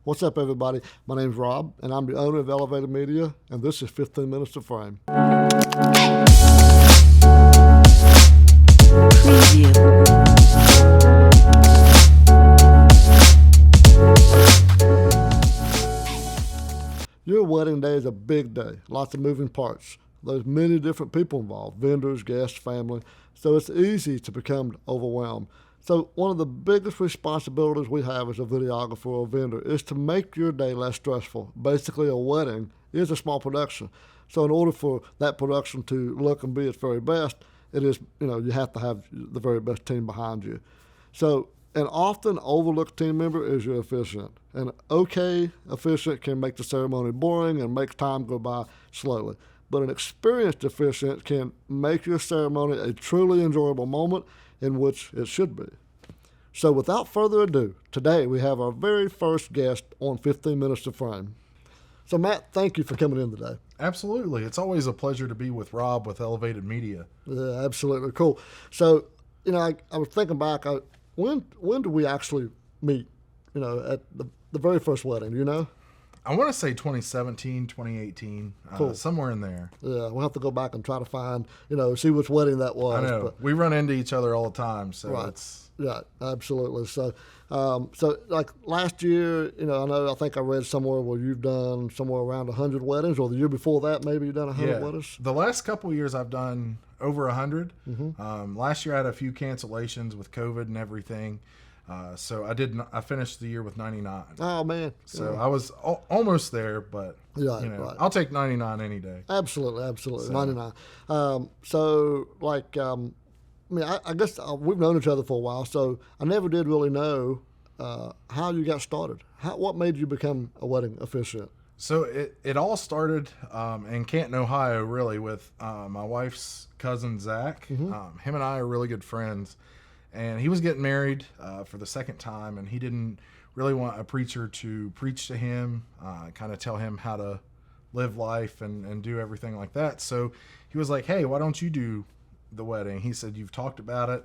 What's up, everybody? My name's Rob, and I'm the owner of Elevated Media, and this is 15 Minutes to Frame. Preview. Your wedding day is a big day, lots of moving parts. There's many different people involved, vendors, guests, family, so it's easy to become overwhelmed. So one of the biggest responsibilities we have as a videographer or a vendor is to make your day less stressful. Basically, a wedding is a small production. So in order for that production to look and be its very best, it is, you have to have the very best team behind you. So an often overlooked team member is your officiant. An okay officiant can make the ceremony boring and make time go by slowly. But an experienced officiant can make your ceremony a truly enjoyable moment in which it should be. So without further ado, today we have our very first guest on 15 Minutes to Frame. So Matt, thank you for coming in today. Absolutely. It's always a pleasure to be with Rob with Elevated Media. Yeah, absolutely. Cool. So, I was thinking back, when did we actually meet, at the very first wedding, do you know? I want to say 2017, 2018, Cool. Somewhere in there. Yeah, we'll have to go back and try to find, see which wedding that was. I know. But, We run into each other all the time, so Right. it's... yeah, absolutely. So, like last year, I think I read somewhere where you've done somewhere around 100 weddings, or the year before that, maybe you've done 100 weddings. The last couple of years I've done over 100. Mm-hmm. Last year I had a few cancellations with COVID and everything. So I finished the year with 99. Oh, man. So Yeah. I was almost there, but Yeah, right. I'll take 99 any day. Absolutely, So- 99. I guess we've known each other for a while, so I never did really know how you got started. What made you become a wedding officiant? So it all started in Canton, Ohio, really, with my wife's cousin, Zach. Mm-hmm. Him and I are really good friends. And he was getting married for the second time, and he didn't really want a preacher to preach to him, kind of tell him how to live life and do everything like that. So he was like, hey, why don't you do the wedding? He said, you've talked about it,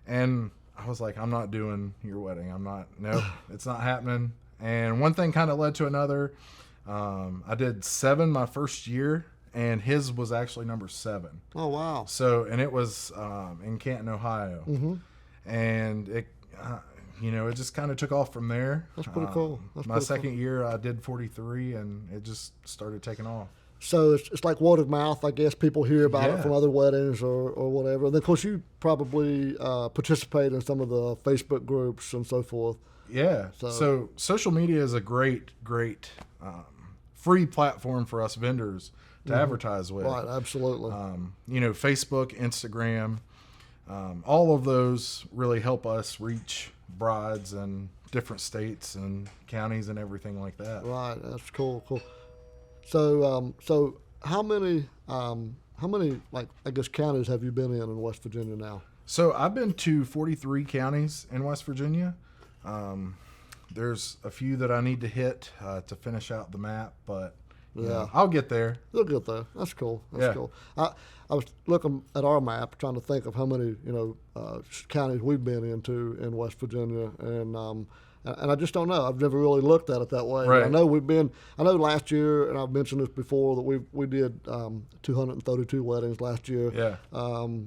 And I was like, I'm not doing your wedding. Nope, it's not happening. And one thing kind of led to another. I did 7 my first year, and his was actually number 7. Oh, wow. So, and it was in Canton, Ohio. Mm-hmm. And it, it just kind of took off from there. That's pretty cool. My second year, I did 43, and it just started taking off. So it's like word of mouth, I guess. People hear about it Yeah. from other weddings or whatever. And then, of course, you probably participate in some of the Facebook groups and so forth. Yeah. So social media is a great free platform for us vendors to advertise with. Right, absolutely. Facebook, Instagram, all of those really help us reach brides in different states and counties and everything like that. Right, that's cool. So how many counties have you been in West Virginia now? So I've been to 43 counties in West Virginia. There's a few that I need to hit to finish out the map, but I'll get there. You'll get there. That's cool. Yeah. Cool. I was looking at our map, trying to think of how many counties we've been into in West Virginia, and I just don't know. I've never really looked at it that way. Right. I know last year, and I've mentioned this before, that we did 232 weddings last year. Yeah.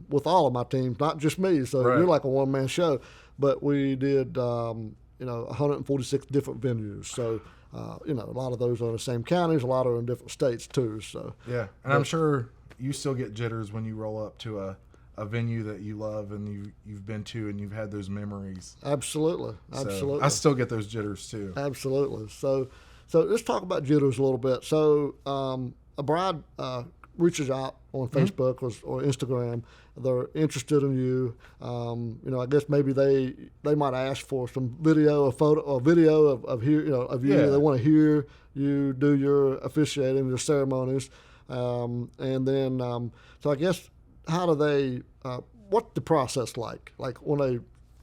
With all of my teams, not just me. So Right. you're like a one-man show, but we did 146 different venues. So. A lot of those are in the same counties. A lot are in different states too. So Yeah, and I'm sure you still get jitters when you roll up to a venue that you love and you've been to and you've had those memories. absolutely. So I still get those jitters too. Absolutely. So let's talk about jitters a little bit. So a bride reaches out on Facebook or Instagram. They're interested in you. I guess maybe they might ask for some video, of you. Yeah. They want to hear you do your officiating, your ceremonies, and then so I guess how do they? What's the process like? Like when they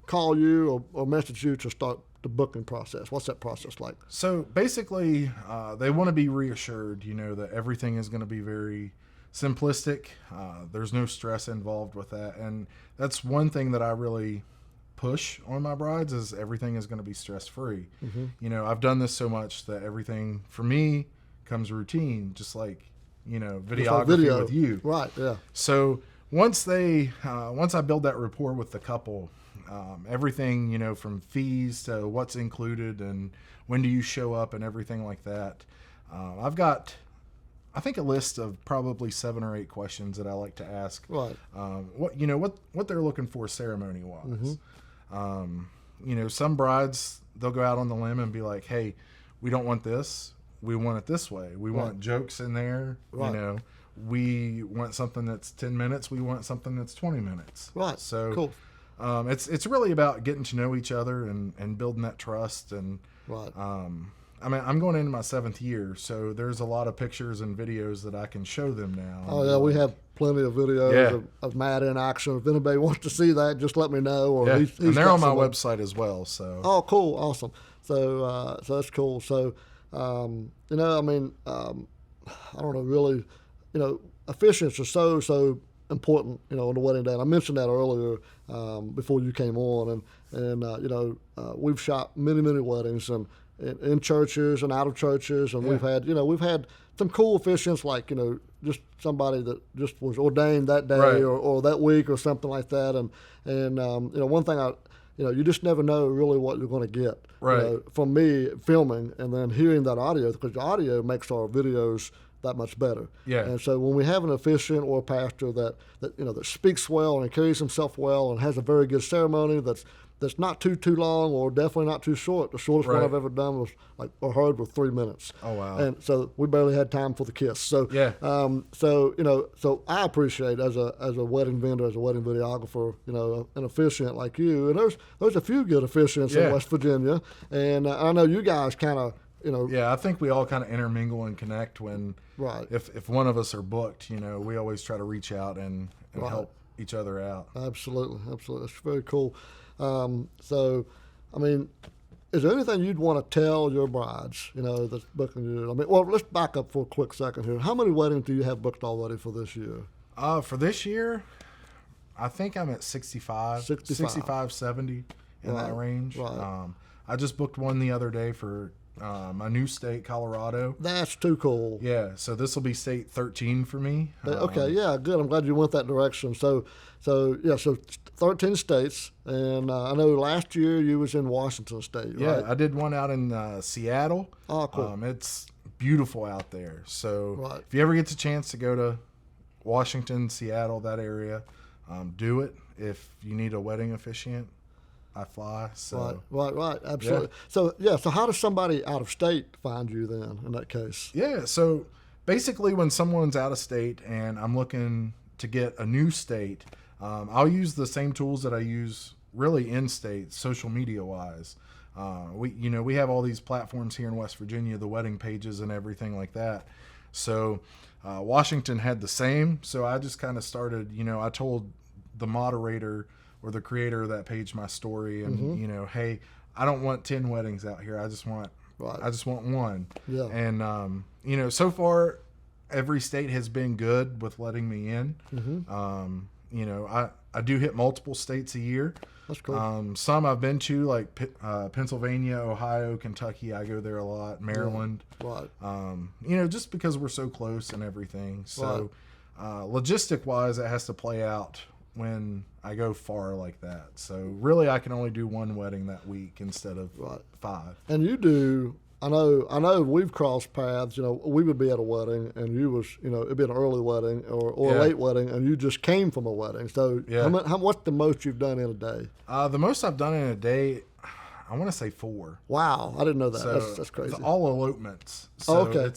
call you or message you to start the booking process? What's that process like? So basically, they want to be reassured, that everything is going to be very simplistic. There's no stress involved with that. And that's one thing that I really push on my brides is everything is going to be stress free. I've done this so much that everything for me comes routine, just like videography with you. Right. Yeah. So once I build that rapport with the couple, everything, from fees to what's included and when do you show up and everything like that. I've got, I think, a list of probably 7 or 8 questions that I like to ask. Right. What they're looking for ceremony wise. Some brides, they'll go out on the limb and be like, hey, we don't want this. We want it this way. We want jokes in there. Right. We want something that's 10 minutes. We want something that's 20 minutes. Right. So cool. It's really about getting to know each other and building that trust. And Right. I'm going into my 7th year, so there's a lot of pictures and videos that I can show them now. Oh yeah, we have plenty of videos of Matt in action. If anybody wants to see that, just let me know. Or and they're on my website as well. So oh, cool, awesome. So that's cool. So I don't know, really, officiants are so important, on the wedding day. And I mentioned that earlier before you came on, and we've shot many weddings and in churches and out of churches, and we've had some cool officiants, like just somebody that just was ordained that day or that week or something like that. And one thing you just never know really what you're going to get. Right. From me filming and then hearing that audio, because the audio makes our videos that much better. Yeah. And so when we have an officiant or a pastor that speaks well and carries himself well and has a very good ceremony that's not too long or definitely not too short. The shortest one I've ever done was was 3 minutes. Oh wow! And so we barely had time for the kiss. So yeah. So I appreciate as a wedding vendor, as a wedding videographer, an officiant like you. And there's a few good officiants in West Virginia, and I know you guys kind of. Yeah, I think we all kind of intermingle and connect when, right. If one of us are booked, we always try to reach out and help each other out. Absolutely. That's very cool. So, is there anything you'd want to tell your brides, that's booking you? Let's back up for a quick second here. How many weddings do you have booked already for this year? For this year, I think I'm at 65, 70 in that range. Right. I just booked one the other day for my new state, Colorado. That's too cool. Yeah, so this will be state 13 for me. Okay, yeah, good. I'm glad you went that direction. So 13 states, and I know last year you was in Washington State, right? Yeah, I did one out in Seattle. Oh, cool. It's beautiful out there. So if you ever get the chance to go to Washington, Seattle, that area, do it. If you need a wedding officiant, I fly. So Right, absolutely. Yeah. So how does somebody out of state find you then in that case? Yeah, so basically when someone's out of state and I'm looking to get a new state, I'll use the same tools that I use really in state, social media wise. We have all these platforms here in West Virginia, the wedding pages and everything like that. So Washington had the same. So I just kind of started, I told the moderator or the creator of that page my story, and hey, I don't want 10 weddings out here. I just want one. Yeah. And so far every state has been good with letting me in. I do hit multiple states a year. That's cool. Some I've been to, like Pennsylvania, Ohio, Kentucky. I go there a lot. Maryland. Right. Just because we're so close and everything. So logistic wise, it has to play out when I go far like that. So really I can only do one wedding that week instead of 5. And you do, I know we've crossed paths, we would be at a wedding and you was, it'd be an early wedding or a late wedding and you just came from a wedding. So what's the most you've done in a day? The most I've done in a day, I want to say 4. Wow. I didn't know that. So that's crazy. It's all elopements. So okay.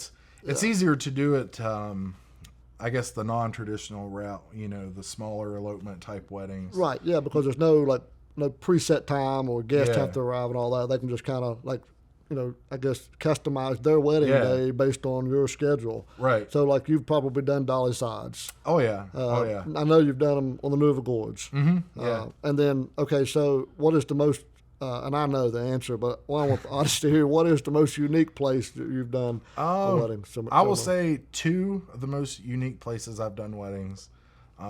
It's easier to do it, I guess the non-traditional route, the smaller elopement type weddings. Right, yeah, because there's no preset time or guests have to arrive and all that. They can just kind of I guess customize their wedding day based on your schedule. Right. So you've probably done dolly sides. Oh yeah. I know you've done them on the Louisville Gorge. Mm-hmm. Yeah. And then so what is the most? And I know the answer, but I want the audience to hear, what is the most unique place that you've done a wedding? I will say 2 of the most unique places I've done weddings.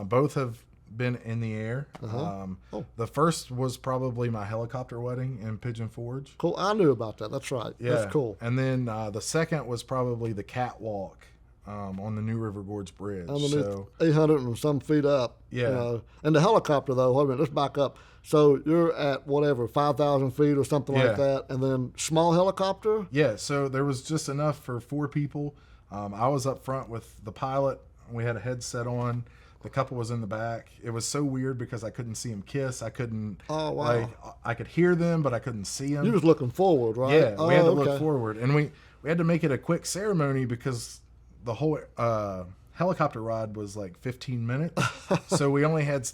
Both have been in the air. The first was probably my helicopter wedding in Pigeon Forge. Cool. I knew about that. That's right. Yeah. That's cool. And then the second was probably the catwalk on the New River Gorge Bridge. Underneath 800 and some feet up. Yeah. You know. And the helicopter, though, wait a minute, let's back up. So you're at whatever, 5,000 feet or something like that, and then small helicopter? Yeah, so there was just enough for 4 people. I was up front with the pilot. We had a headset on. The couple was in the back. It was so weird because I couldn't see them kiss. I couldn't, I could hear them, but I couldn't see them. You was looking forward, right? Yeah, we had to look forward. And we had to make it a quick ceremony because the whole helicopter ride was like 15 minutes. So we only had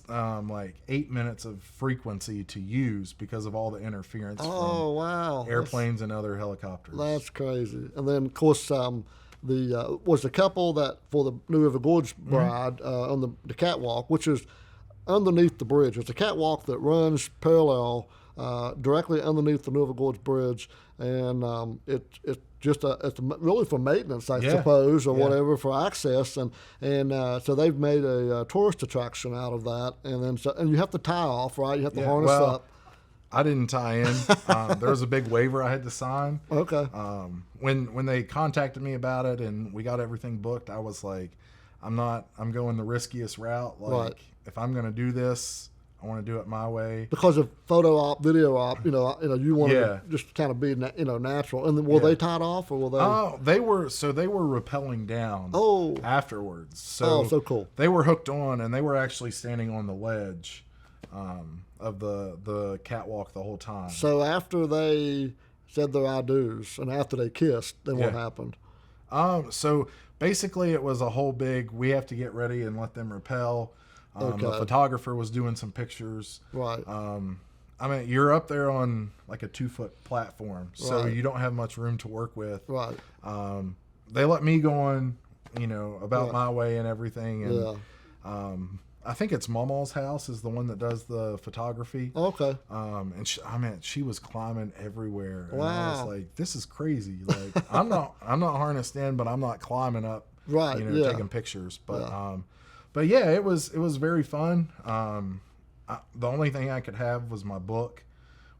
8 minutes of frequency to use because of all the interference from airplanes and other helicopters. That's crazy. And then, of course, was the couple that for the New River Gorge bride on the catwalk, which is underneath the bridge. It's a catwalk that runs parallel directly underneath the New River Gorge Bridge, and it's really for maintenance, I suppose, or whatever, for access, and so they've made a tourist attraction out of that, and you have to tie off, right? You have to harness up. I didn't tie in. There was a big waiver I had to sign. Okay. When they contacted me about it and we got everything booked, I was like, I'm going the riskiest route. If I'm going to do this, I want to do it my way. Because of photo op, video op, you you want to just kind of be, natural. And then were they tied off, or were they? Oh, they were rappelling down. Afterwards. So cool. They were hooked on, and they were actually standing on the ledge of the catwalk the whole time. So after they said their I do's and after they kissed, then what happened? So basically it was a whole big, we have to get ready and let them rappel. The photographer was doing some pictures. Right. You're up there on like a 2-foot platform, so you don't have much room to work with. Right. They let me go on, about my way and everything. And I think it's Mama's house is the one that does the photography. Okay. And she was climbing everywhere. And wow. I was like, this is crazy. Like I'm not harnessed in, but I'm not climbing up. Right. Taking pictures. But it was very fun. The only thing I could have was my book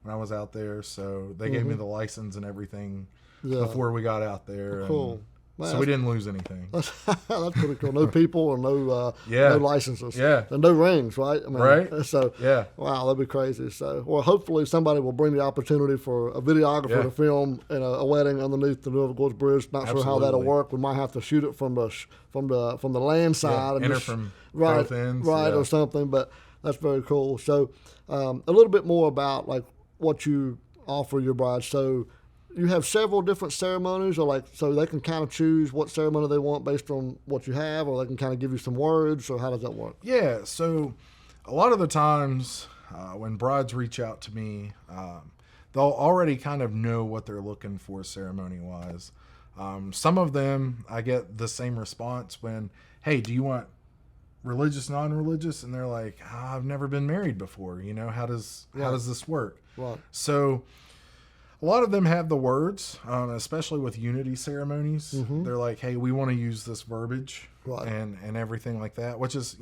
when I was out there. So they gave me the license and everything before we got out there. Cool. So we didn't lose anything. That's pretty cool. No people or no licenses. Yeah. And no rings, right? Right. So wow, that'd be crazy. So hopefully somebody will bring the opportunity for a videographer to film a wedding underneath the New River Gorge Bridge. Not sure how that'll work. We might have to shoot it from the land side and enter from both ends, or something. But that's very cool. So a little bit more about like what you offer your bride. So you have several different ceremonies, or so they can kind of choose what ceremony they want based on what you have, or they can kind of give you some words, or how does that work? Yeah, so a lot of the times when brides reach out to me, they'll already kind of know what they're looking for ceremony-wise. Some of them, I get the same response when, hey, do you want religious, non-religious? And they're like, I've never been married before. How does this work? Right. So a lot of them have the words, especially with unity ceremonies. Mm-hmm. They're like, hey, we want to use this verbiage and everything like that, which is,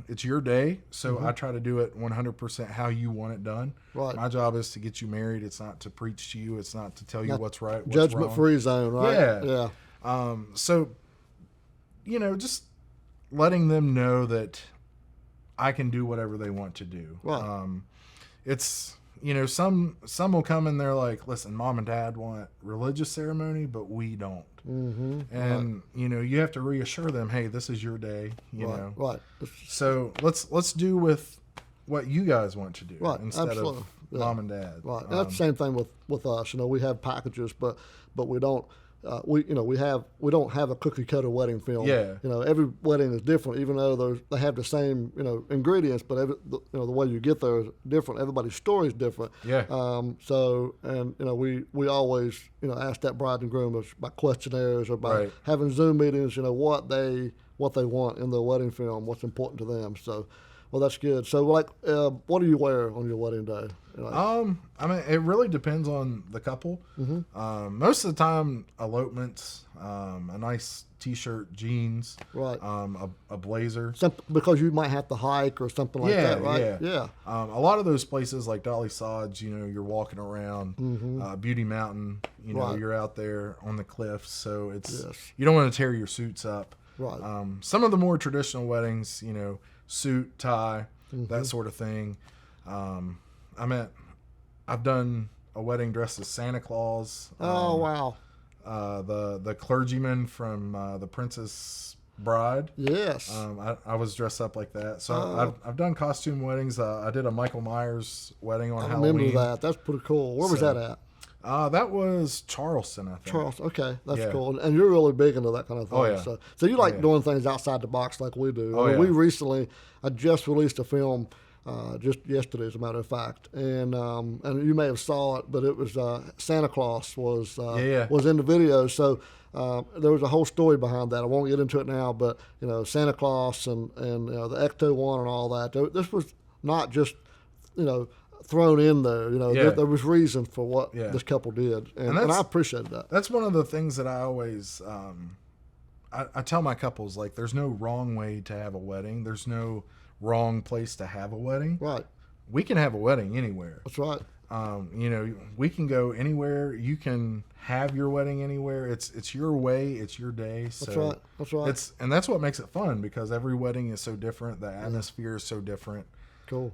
it's your day. So I try to do it 100% how you want it done. Right. My job is to get you married. It's not to preach to you. It's not to tell you what's right, what's judgment-free zone, right? Yeah. So, just letting them know that I can do whatever they want to do. Right. It's... some will come and they're like, listen, mom and dad want religious ceremony, but we don't. Mm-hmm. And, you have to reassure them, hey, this is your day, know. Right. So let's do with what you guys want to do instead Absolutely. of mom and dad. Right. And that's the same thing with us. We have packages, but we don't. We don't have a cookie cutter wedding film. Yeah. Every wedding is different, even though they have the same ingredients, but the way you get there is different. Everybody's story is different. Yeah. We always ask that bride and groom by questionnaires or by having Zoom meetings. What they want in the wedding film, what's important to them. So, Well, that's good. So, like, what do you wear on your wedding day? Like, I mean, it really depends on the couple. Most of the time, elopements, a nice t-shirt, jeans, right. A blazer. Because you might have to hike or something like that, right? Yeah. A lot of those places like Dolly Sods, you're walking around, Beauty Mountain, Right. you're out there on the cliffs, so it's Yes. you don't want to tear your suits up. Right. Some of the more traditional weddings, suit, tie, that sort of thing. I've done a wedding dressed as Santa Claus. Oh, wow. The clergyman from The Princess Bride. Yes. I was dressed up like that. So I've done costume weddings. I did a Michael Myers wedding on I Halloween. remember that. That's pretty cool. Where was that at? That was Charleston, I think. Charles. Okay, that's Yeah. cool. And you're really big into that kind of thing. Oh, yeah. So you like Yeah. doing things outside the box like we do. Oh, I mean, yeah. I just released a film just yesterday, as a matter of fact, and you may have saw it, but it was Santa Claus was in the video. So there was a whole story behind that. I won't get into it now, but Santa Claus and the Ecto One and all that. This was not just thrown in there. There was reason for what this couple did, and I appreciated that. That's one of the things that I always I tell my couples, like, there's no wrong way to have a wedding. There's no wrong place to have a wedding. Right. We can have a wedding anywhere. That's right. We can go anywhere. You can have your wedding anywhere. It's your way. It's your day. So That's right. That's right. And that's what makes it fun, because every wedding is so different. The atmosphere is so different. Cool.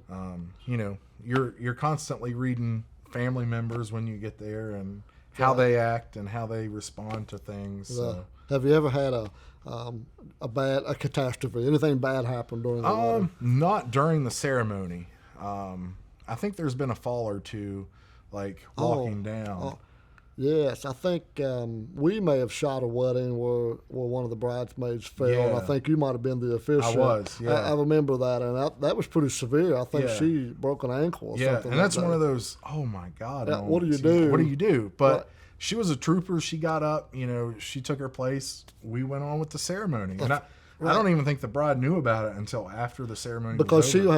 You're constantly reading family members when you get there, and how they act and how they respond to things. So. Have you ever had a catastrophe? Anything bad happen during the wedding? Not during the ceremony. I think there's been a fall or two, like walking down. Yes, I think we may have shot a wedding where one of the bridesmaids fell, and I think you might have been the officiant. I was, yeah. I remember that, and that was pretty severe. I think she broke an ankle or something. And that's like one that. of those, oh my God. Yeah, what do you do? What do you do? But Right. she was a trooper. She got up, she took her place. We went on with the ceremony. And I don't even think the bride knew about it until after the ceremony because was over. she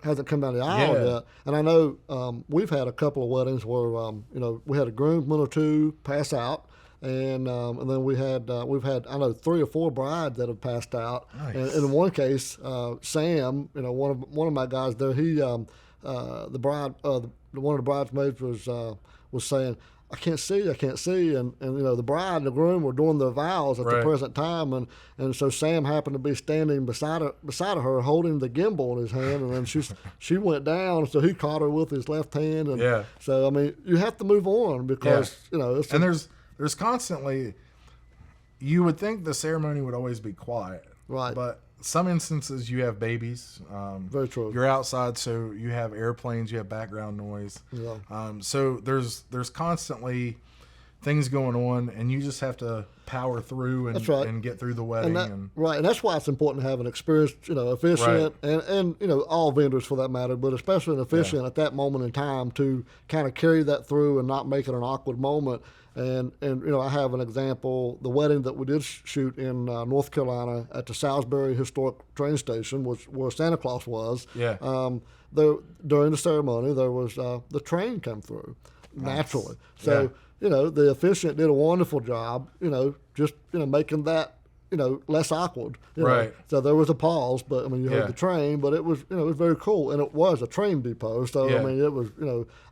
hasn't come down the aisle yet. And I know we've had a couple of weddings where we had a groomsman or two pass out, and then we've had I know 3 or 4 brides that have passed out. Nice. And in one case, Sam, one of my guys there, he one of the bridesmaids was saying, I can't see, and the bride and the groom were doing their vows at the present time, and so Sam happened to be standing beside her holding the gimbal in his hand, and then she went down, so he caught her with his left hand, and so I mean you have to move on because there's constantly, you would think the ceremony would always be quiet, right, but some instances you have babies. Very true. You're outside, so you have airplanes, you have background noise. Yeah. So there's constantly things going on, and you just have to power through and get through the wedding. And that's why it's important to have an experienced, officiant and all vendors for that matter, but especially an officiant at that moment in time to kind of carry that through and not make it an awkward moment. And I have an example. The wedding that we did shoot in North Carolina at the Salisbury Historic Train Station, where Santa Claus was. Yeah. During the ceremony, there was the train come through naturally. Nice. So the officiant did a wonderful job. Just making that less awkward. Right. So there was a pause, but I mean you heard the train, but it was it was very cool, and it was a train depot. So I mean it was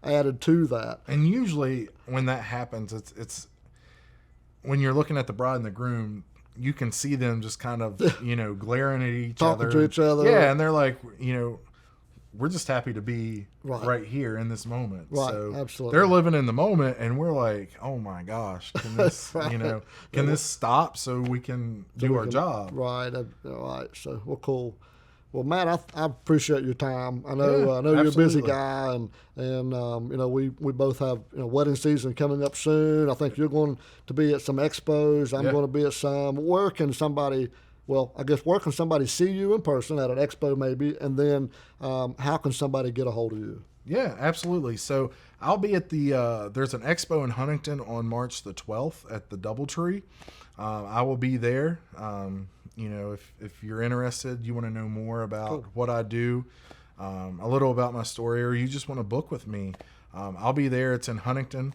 added to that. And usually when that happens, it's when you're looking at the bride and the groom, you can see them just kind of glaring at each other, talking to each other. Yeah, and they're like we're just happy to be right here in this moment. Right, so absolutely. They're living in the moment, and we're like, oh my gosh, can this, can this stop so we can do our job? Right, right. So, well, cool. Well, Matt, I appreciate your time. I know you're a busy guy, and we both have wedding season coming up soon. I think you're going to be at some expos. I'm going to be at some. Where can somebody see you in person at an expo maybe, and then how can somebody get a hold of you? Yeah, absolutely. So I'll be at there's an expo in Huntington on March the 12th at the Doubletree. I will be there. if you're interested, you want to know more about what I do, a little about my story, or you just want to book with me, I'll be there. It's in Huntington.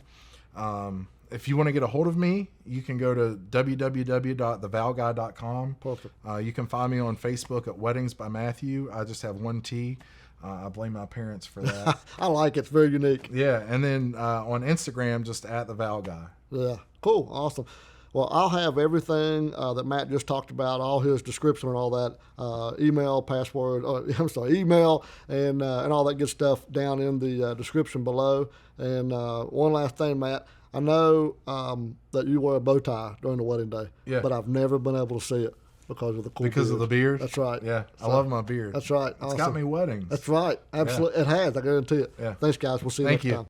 If you want to get a hold of me, you can go to www.thevowguy.com. Perfect. You can find me on Facebook at Weddings by Mathew. I just have one T. I blame my parents for that. I like it. It's very unique. Yeah, and then on Instagram, just at the Vow Guy. Yeah, cool, awesome. Well, I'll have everything that Matt just talked about, all his description and all that, email, password, email, and all that good stuff down in the description below. And one last thing, Matt, I know that you wear a bow tie during the wedding day, but I've never been able to see it because of the cool Because beard. of the beard? That's right. Yeah, I love my beard. That's right. It's got me weddings. That's right. Absolutely. It has, I guarantee it. Yeah. Thanks, guys. We'll see you next time.